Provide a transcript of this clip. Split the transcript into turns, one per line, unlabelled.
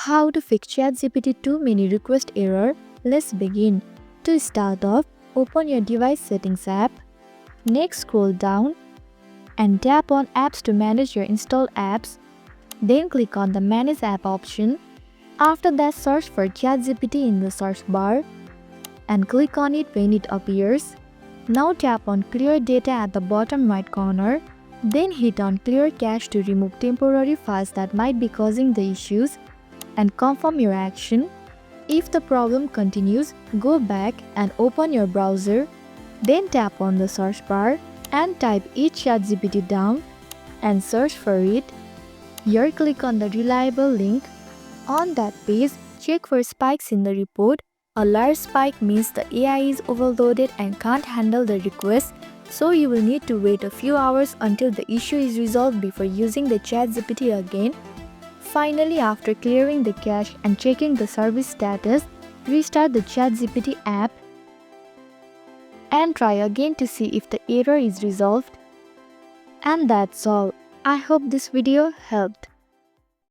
How to fix ChatGPT too many request error? Let's begin. To start off, open your device settings app. Next, scroll down and tap on apps to manage your installed apps. Then click on the manage app option. After that, search for ChatGPT in the search bar and click on it when it appears. Now tap on clear data at the bottom right corner. Then hit on clear cache to remove temporary files that might be causing the issues and confirm your action. If the problem continues, go back and open your browser. Then tap on the search bar and type ChatGPT down and search for it. Here click on the reliable link. On that page, check for spikes in the report. A large spike means the AI is overloaded and can't handle the request, so you will need to wait a few hours until the issue is resolved before using the ChatGPT again. Finally, after clearing the cache and checking the service status, restart the ChatGPT app and try again to see if the error is resolved. And that's all. I hope this video helped.